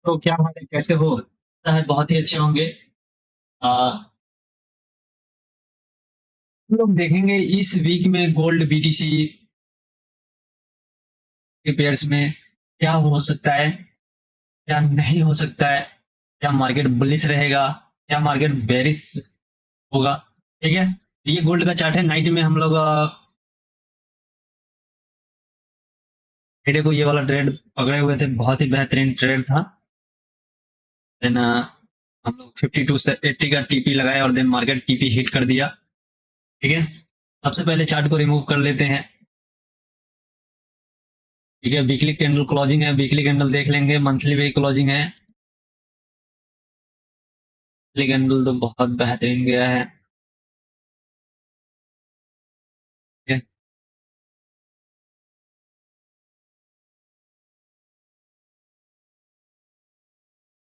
तो क्या हाल है, कैसे हो? लगता है बहुत ही अच्छे होंगे। हम लोग देखेंगे इस वीक में गोल्ड बीटीसी के पेयर्स में क्या हो सकता है, क्या नहीं हो सकता है। क्या मार्केट बुलिश रहेगा, क्या मार्केट बेरिश होगा। ठीक है, तो ये गोल्ड का चार्ट है। नाइट में हम लोग फ्राइडे को ये वाला ट्रेड पकड़े हुए थे, बहुत ही बेहतरीन ट्रेड था। देन हम लोग 52 से 80 का टीपी लगाया और देन मार्केट टीपी हिट कर दिया। ठीक है, सबसे पहले चार्ट को रिमूव कर लेते हैं। ठीक है, वीकली कैंडल क्लोजिंग है, वीकली कैंडल देख लेंगे। मंथली भी क्लोजिंग है। वीकली कैंडल तो बहुत बेहतरीन गया है। ठीक है,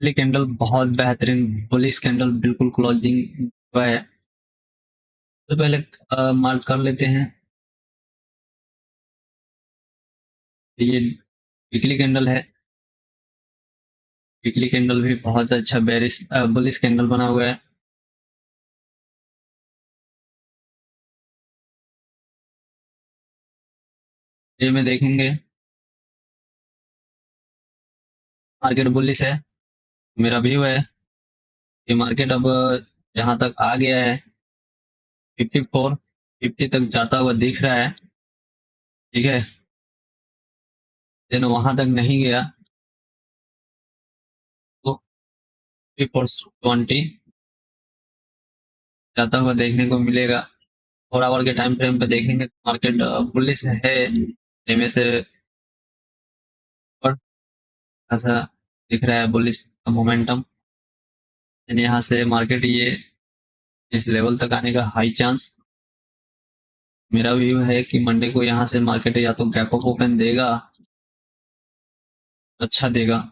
वीकली कैंडल बहुत बेहतरीन बुलिश कैंडल बिल्कुल क्लोजिंग हुआ है। तो पहले मार्क कर लेते हैं। ये वीकली कैंडल है। वीकली कैंडल भी बहुत अच्छा बेरिश बुलिश कैंडल बना हुआ है। ये में देखेंगे मार्केट बुलिश है, मेरा व्यू है कि मार्केट अब जहां तक आ गया है 54 50 तक जाता हुआ दिख रहा है। ठीक है, देन वहां तक नहीं गया तो 5420 जाता हुआ देखने को मिलेगा। 4 आवर के टाइम फ्रेम पे देखेंगे तो मार्केट बुलिश है। में से ऊपर ऐसा दिख रहा है बुलिश का मोमेंटम। यहाँ से मार्केट ये इस लेवल तक आने का हाई चांस। मेरा व्यू है कि मंडे को यहाँ से मार्केट या तो गैप अप ओपन देगा, अच्छा देगा।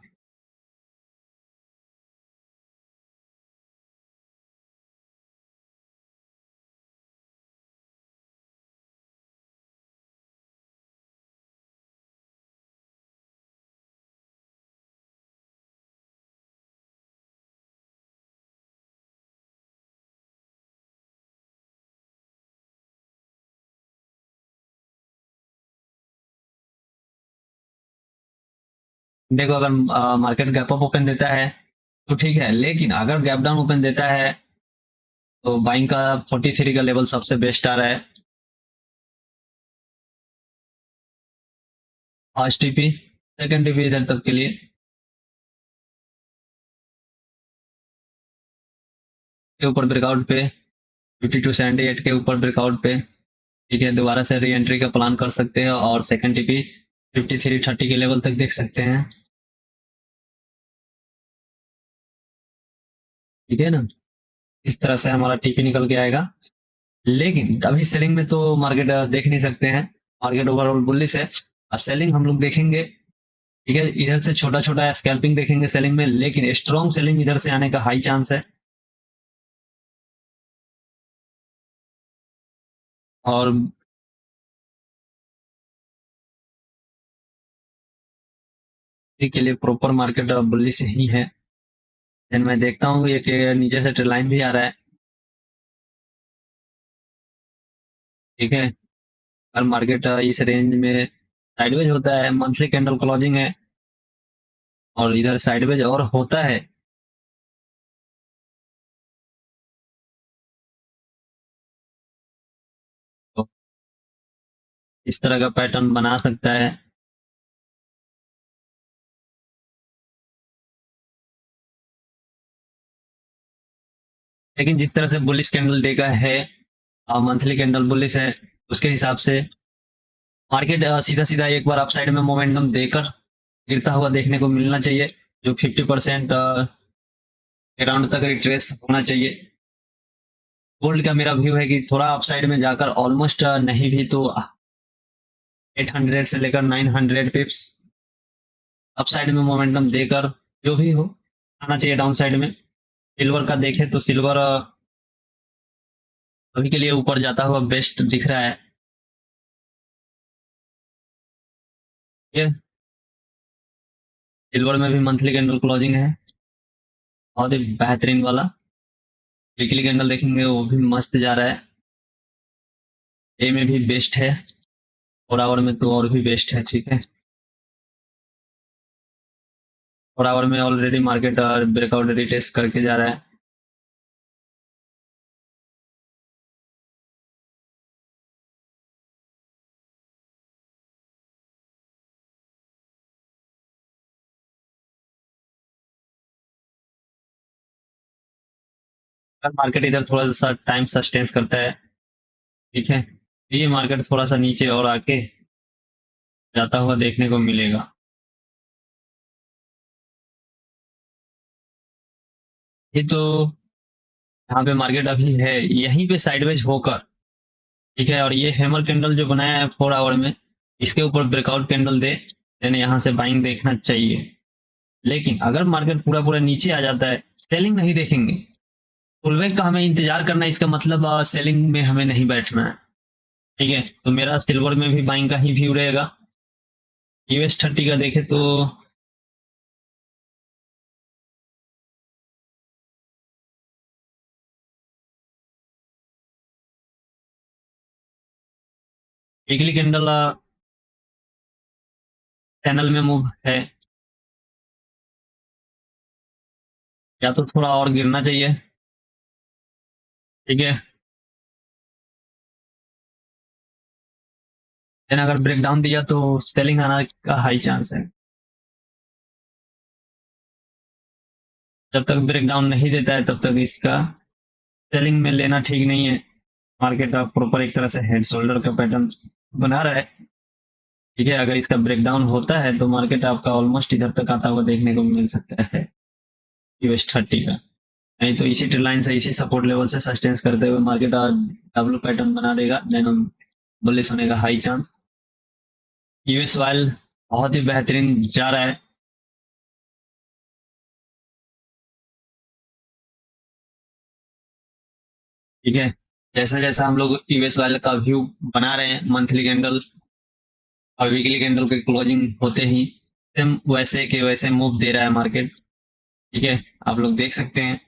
मंडे को अगर मार्केट गैप अप ओपन देता है तो ठीक है, लेकिन अगर गैप डाउन ओपन देता है तो बाइंग का 43 का लेवल सबसे बेस्ट आ रहा है। फर्स्ट टीपी, सेकंड टीपी इधर तक के लिए के ऊपर ब्रेकआउट पे 5278 के ऊपर ब्रेकआउट पे। ठीक है, दोबारा से री एंट्री का प्लान कर सकते हैं और सेकंड टीपी 5330 के लेवल तक देख सकते हैं। ठीक है ना, इस तरह से हमारा टीपी निकल के आएगा। लेकिन अभी सेलिंग में तो मार्केट देख नहीं सकते हैं। मार्केट ओवरऑल बुलिश है और सेलिंग हम लोग देखेंगे। ठीक है, इधर से छोटा छोटा स्कैल्पिंग देखेंगे सेलिंग में, लेकिन स्ट्रॉन्ग सेलिंग इधर से आने का हाई चांस है। और के लिए प्रॉपर मार्केट बुलिश ही है। देन मैं देखता हूँ ये कि नीचे से ट्रेड लाइन भी आ रहा है। ठीक है, और मार्केट इस रेंज में साइडवेज होता है, मंथली कैंडल क्लोजिंग है और इधर साइडवेज और होता है। तो इस तरह का पैटर्न बना सकता है। लेकिन जिस तरह से बुलिश कैंडल डे का है, मंथली कैंडल बुलिश है, उसके हिसाब से मार्केट सीधा सीधा एक बार अपसाइड में मोमेंटम देकर गिरता हुआ देखने को मिलना चाहिए, जो 50% अराउंड तक रिट्रेस होना चाहिए। गोल्ड का मेरा व्यू है कि थोड़ा अपसाइड में जाकर ऑलमोस्ट नहीं भी तो 800 से लेकर 900 पिप्स अपसाइड में मोमेंटम देकर जो भी हो आना चाहिए डाउन साइड में। सिल्वर का देखें तो सिल्वर अभी के लिए ऊपर जाता हुआ बेस्ट दिख रहा है। ये सिल्वर में भी मंथली कैंडल क्लोजिंग है, बहुत ही बेहतरीन वाला। वीकली कैंडल देखेंगे वो भी मस्त जा रहा है, ए में भी बेस्ट है, 4 आवर में तो और भी बेस्ट है। ठीक है, 4 आवर में ऑलरेडी मार्केट ब्रेकआउट रिटेस्ट करके जा रहा है। अगर मार्केट इधर थोड़ा सा टाइम सस्टेन्स करता है, ठीक है, तो ये मार्केट थोड़ा सा नीचे और आके जाता हुआ देखने को मिलेगा। ये तो यहाँ पे मार्केट अभी है यहीं पे साइडवेज होकर, ठीक है, और ये हैमर कैंडल जो बनाया है 4 आवर में, इसके ऊपर ब्रेकआउट कैंडल दे देने यहाँ से बाइंग देखना चाहिए। लेकिन अगर मार्केट पूरा पूरा नीचे आ जाता है, सेलिंग नहीं देखेंगे, पुलबैक का हमें इंतजार करना है, इसका मतलब सेलिंग में हमें नहीं बैठना है। ठीक है, तो मेरा सिल्वर में भी बाइंग का ही व्यू रहेगा। US30 का देखे तो वीकली कैंडल चैनल में मूव है, या तो थोड़ा और गिरना चाहिए। ठीक है, लेकिन अगर ब्रेक डाउन दिया तो सेलिंग आना का हाई चांस है। जब तक ब्रेक डाउन नहीं देता है तब तक इसका सेलिंग में लेना ठीक नहीं है। मार्केट आप प्रॉपर एक तरह से हेड शोल्डर का पैटर्न बना रहा है। ठीक है, अगर इसका ब्रेकडाउन होता है तो मार्केट आपका ऑलमोस्ट इधर तक आता हुआ देखने को मिल सकता है US30 का। नहीं तो इसी ट्रेड लाइन से, इसी सपोर्ट लेवल से सस्टेन्स करते हुए मार्केट डब्ल्यू पैटर्न बना देगा, देन बुलिश होने का हाई चांस। US ऑयल बहुत ही बेहतरीन जा रहा है। ठीक है, जैसा जैसा हम लोग US ऑयल का व्यू बना रहे हैं, मंथली कैंडल और वीकली कैंडल के क्लोजिंग होते ही सेम वैसे के वैसे मूव दे रहा है मार्केट। ठीक है, आप लोग देख सकते हैं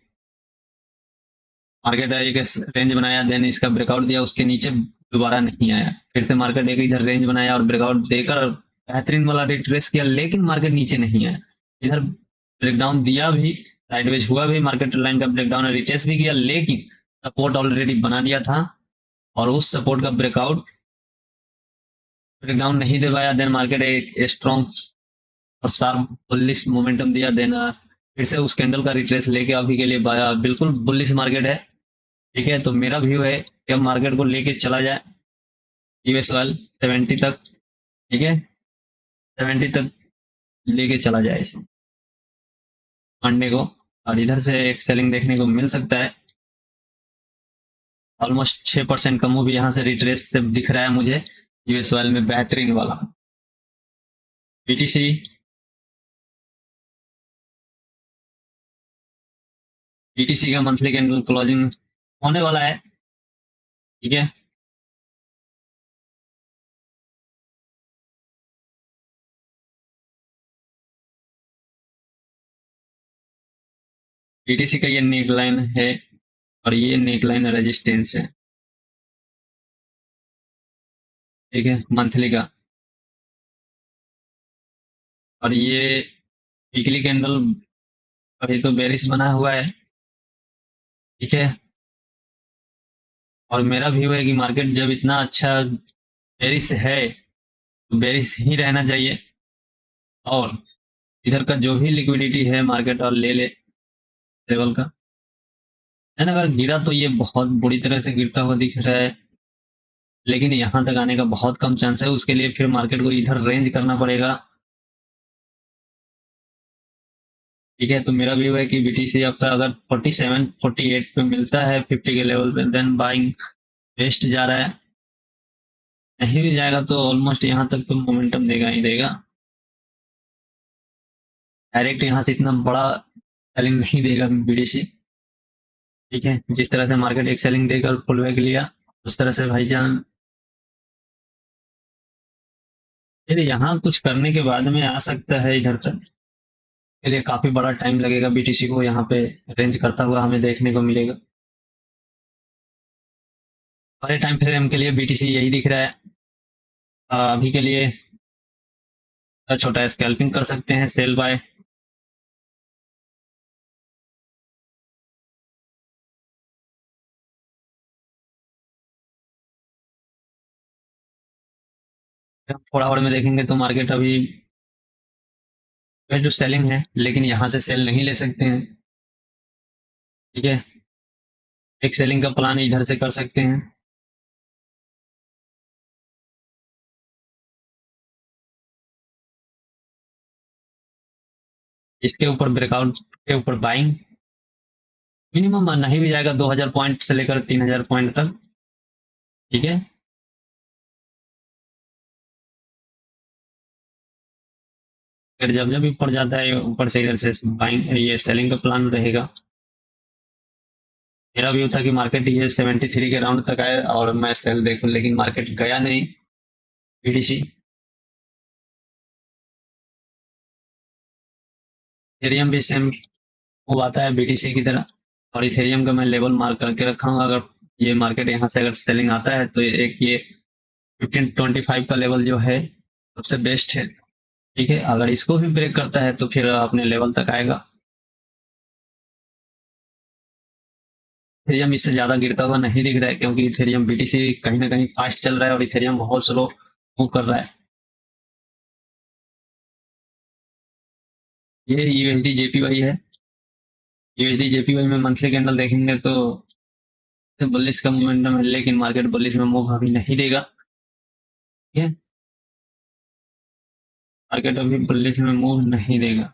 मार्केट एक रेंज बनाया, देन इसका ब्रेकआउट दिया, उसके नीचे दोबारा नहीं आया, फिर से मार्केट एक इधर रेंज बनाया और ब्रेकआउट देकर बेहतरीन वाला रिट्रेस किया, लेकिन मार्केट नीचे नहीं आया। इधर ब्रेकडाउन दिया भी, साइडवेज हुआ भी, मार्केट लाइन का ब्रेकडाउन रिटेस्ट भी किया, लेकिन सपोर्ट ऑलरेडी बना दिया था और उस सपोर्ट का ब्रेकआउट ब्रेकडाउन नहीं दे पाया। देन मार्केट एक स्ट्रॉन्ग और शार्प बुलिश मोमेंटम दिया, देन फिर से उस कैंडल का रिट्रेस लेके अभी के लिए बिल्कुल बुलिश मार्केट है। ठीक है, तो मेरा व्यू है कि अब मार्केट को लेके चला जाए US ऑयल 70 तक। ठीक है, 70 तक लेके चला जाए इसे मंडे को, और इधर से एक सेलिंग देखने को मिल सकता है। ऑलमोस्ट 6% का मूव यहाँ से रिट्रेस से दिख रहा है मुझे US ऑयल में, बेहतरीन वाला। BTC BTC का मंथली कैंडल क्लोजिंग होने वाला है। ठीक है, BTC का ये नेक लाइन है और ये नेक लाइन रेजिस्टेंस है। ठीक है, मंथली का, और ये वीकली कैंडल अभी तो बेरिश बना हुआ है। ठीक है, और मेरा व्यू है कि मार्केट जब इतना अच्छा बेरिश है तो बेरिश ही रहना चाहिए, और इधर का जो भी लिक्विडिटी है मार्केट और ले ले लेवल का। है ना, अगर गिरा तो ये बहुत बुरी तरह से गिरता हुआ दिख रहा है, लेकिन यहाँ तक आने का बहुत कम चांस है, उसके लिए फिर मार्केट को इधर रेंज करना पड़ेगा। ठीक है, तो मेरा व्यू है कि BTC आपका अगर 47 48 पे मिलता है 50 के लेवल पे, देन बाइंग बेस्ट जा रहा है। नहीं भी जाएगा तो ऑलमोस्ट यहाँ तक तो मोमेंटम देगा ही देगा, डायरेक्ट यहाँ से इतना बड़ा सेलिंग नहीं देगा BTC। ठीक है, जिस तरह से मार्केट एक सेलिंग देकर पुल बैक लिया, उस तरह से भाईजान फिर यहाँ कुछ करने के बाद में आ सकता है इधर तक। के लिए काफ़ी बड़ा टाइम लगेगा बीटीसी को यहाँ पे रेंज करता हुआ हमें देखने को मिलेगा। बड़े टाइम फ्रेम के लिए बीटीसी यही दिख रहा है। अभी के लिए छोटा स्कैल्पिंग कर सकते हैं सेल बाय। थोड़ा और में देखेंगे तो मार्केट अभी जो सेलिंग है, लेकिन यहाँ से सेल नहीं ले सकते हैं। ठीक है, एक सेलिंग का प्लान इधर से कर सकते हैं। इसके ऊपर ब्रेकआउट के ऊपर बाइंग मिनिमम नहीं भी जाएगा 2000 पॉइंट से लेकर 3000 पॉइंट तक। ठीक है, फिर जब जब ऊपर जाता है ऊपर से इधर से बाइंग ये सेलिंग का प्लान रहेगा। मेरा व्यू था कि मार्केट ये 73 के राउंड तक आए और मैं सेल देखूं, लेकिन मार्केट गया नहीं बीटीसी। इथेरियम भी सेम वो आता है बीटीसी की तरह, और इथेरियम का मैं लेवल मार्क करके रखा हूँ। अगर ये मार्केट यहाँ से अगर सेलिंग आता है तो एक ये 1525 का लेवल जो है सबसे बेस्ट है। ठीक है, अगर इसको भी ब्रेक करता है तो फिर अपने लेवल तक आएगा। इथेरियम इससे ज़्यादा गिरता हुआ नहीं दिख रहा है, क्योंकि इथेरियम बीटीसी कहीं ना कहीं फास्ट चल रहा है और इथेरियम बहुत स्लो मूव कर रहा है। ये यूएसडी जेपीवाई है। यूएसडी जेपीवाई में मंथली कैंडल देखेंगे तो बुलिश का मोमेंटम है, लेकिन मार्केट बुलिश में मूव अभी नहीं देगा। ठीक है, मार्केट अभी बुलिश में मूव नहीं देगा।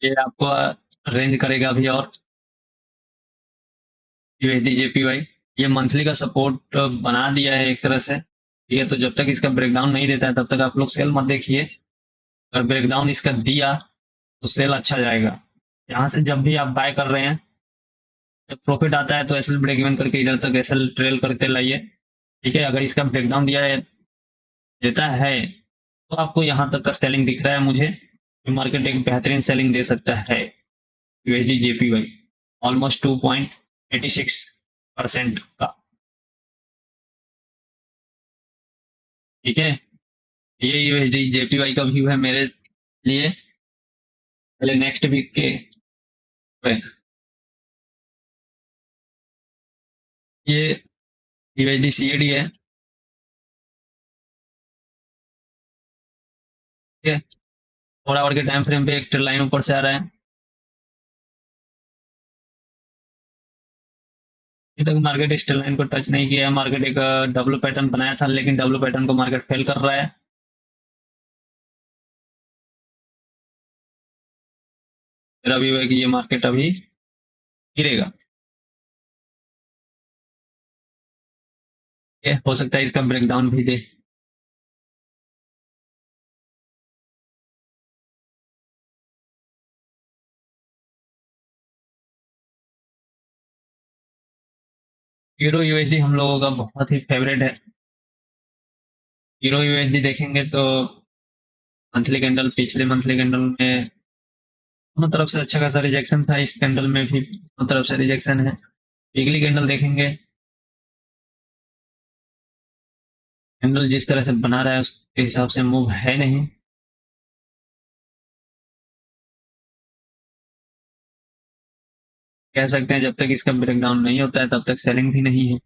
ये आपको रेंज करेगा अभी, और यूएसडी जेपीवाई ये मंथली का सपोर्ट बना दिया है एक तरह से। ठीक है, तो जब तक इसका ब्रेकडाउन नहीं देता है तब तक आप लोग सेल मत देखिए। अगर ब्रेकडाउन इसका दिया तो सेल अच्छा जाएगा। यहाँ से जब भी आप बाय कर रहे हैं, जब प्रॉफिट आता है तो एसएल ब्रेक इवन करके इधर तक एसएल ट्रेल करते लाइए। ठीक है, अगर इसका ब्रेकडाउन दिया है देता है तो आपको यहाँ तक का सेलिंग दिख रहा है मुझे, मार्केट एक बेहतरीन सेलिंग दे सकता है यूएसडी जेपीवाई ऑलमोस्ट 2.86% का। ठीक है, ये यूएसडी जेपीवाई का व्यू है मेरे लिए। पहले नेक्स्ट वीक के ये यूएसडी सीएडी है। ठीक है, थोड़ा और के टाइम फ्रेम पे एक ट्रेल लाइन ऊपर से आ रहा है। अभी तक मार्केट इस ट्रेल लाइन को टच नहीं किया है। मार्केट एक डब्ल्यू पैटर्न बनाया था, लेकिन डब्ल्यू पैटर्न को मार्केट फेल कर रहा है। मेरा व्यू है कि ये मार्केट अभी गिरेगा। हो सकता है इसका ब्रेकडाउन भी दे। हीरो यूएसडी हम लोगों का बहुत ही फेवरेट है। हीरो यूएसडी देखेंगे तो मंथली कैंडल पिछले मंथली कैंडल में दोनों तरफ से अच्छा खासा रिजेक्शन था, इस कैंडल में भी दोनों तरफ से रिजेक्शन है। वीकली कैंडल देखेंगे, कैंडल जिस तरह से बना रहा है उसके हिसाब से मूव है नहीं। कह सकते हैं जब तक इसका ब्रेकडाउन नहीं होता है तब तक सेलिंग भी नहीं है।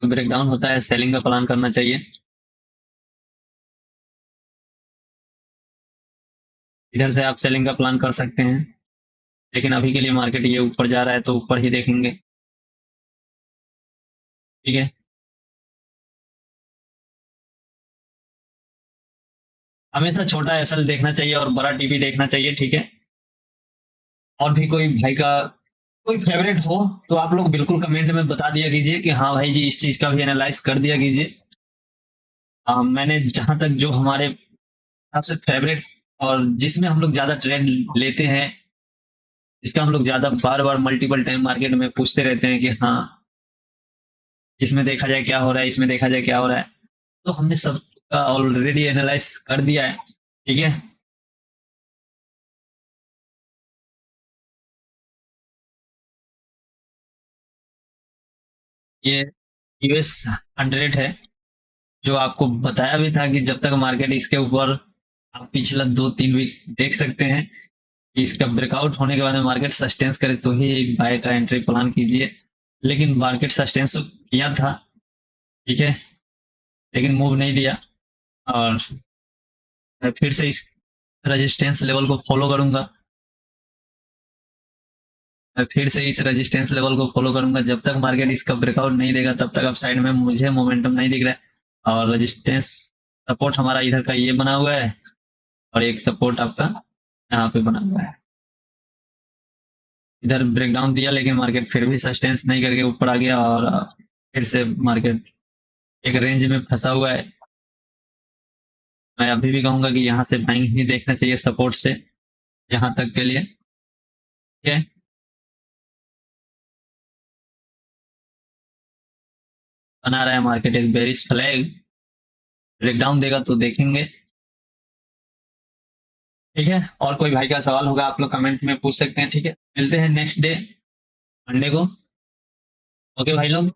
तो ब्रेकडाउन होता है सेलिंग का प्लान करना चाहिए। इधर से आप सेलिंग का प्लान कर सकते हैं, लेकिन अभी के लिए मार्केट ये ऊपर जा रहा है तो ऊपर ही देखेंगे। ठीक है, हमेशा छोटा एसएल देखना चाहिए और बड़ा टीपी देखना चाहिए। ठीक है, और भी कोई भाई का कोई फेवरेट हो तो आप लोग बिल्कुल कमेंट में बता दिया कीजिए कि हाँ भाई जी इस चीज का भी एनालाइज कर दिया कीजिए। मैंने जहां तक जो हमारे सबसे फेवरेट और जिसमें हम लोग ज्यादा ट्रेंड लेते हैं, जिसका हम लोग ज्यादा बार बार मल्टीपल टाइम मार्केट में पूछते रहते हैं कि हाँ इसमें देखा जाए क्या हो रहा है, इसमें देखा जाए क्या हो रहा है, तो हमने सबका ऑलरेडी एनालाइज कर दिया है। ठीक है, ये US 100 है, जो आपको बताया भी था कि जब तक मार्केट इसके ऊपर, आप पिछला 2-3 वीक देख सकते हैं कि इसका ब्रेकआउट होने के बाद में मार्केट सस्टेंस करे तो ही एक बाय का एंट्री प्लान कीजिए। लेकिन मार्केट सस्टेंस किया था, ठीक है, लेकिन मूव नहीं दिया, और मैं फिर से इस रेजिस्टेंस लेवल को फॉलो करूंगा। मैं फिर से इस रेजिस्टेंस लेवल को फॉलो करूंगा, जब तक मार्केट इसका ब्रेकआउट नहीं देगा तब तक अप साइड में मुझे मोमेंटम नहीं दिख रहा है। और रेजिस्टेंस सपोर्ट हमारा इधर का ये बना हुआ है, और एक सपोर्ट आपका यहाँ पे बना हुआ है। इधर ब्रेकडाउन दिया लेकिन मार्केट फिर भी सस्टेंस नहीं करके ऊपर आ गया, और फिर से मार्केट एक रेंज में फंसा हुआ है। मैं अभी भी कहूंगा कि यहाँ से बाइंग ही देखना चाहिए सपोर्ट से, यहाँ तक के लिए। ठीक है, बना रहा है मार्केट एक बेरिश फ्लैग, ब्रेकडाउन देगा तो देखेंगे। ठीक है, और कोई भाई का सवाल होगा आप लोग कमेंट में पूछ सकते हैं। ठीक है, मिलते हैं नेक्स्ट डे मंडे को। ओके भाई लोग।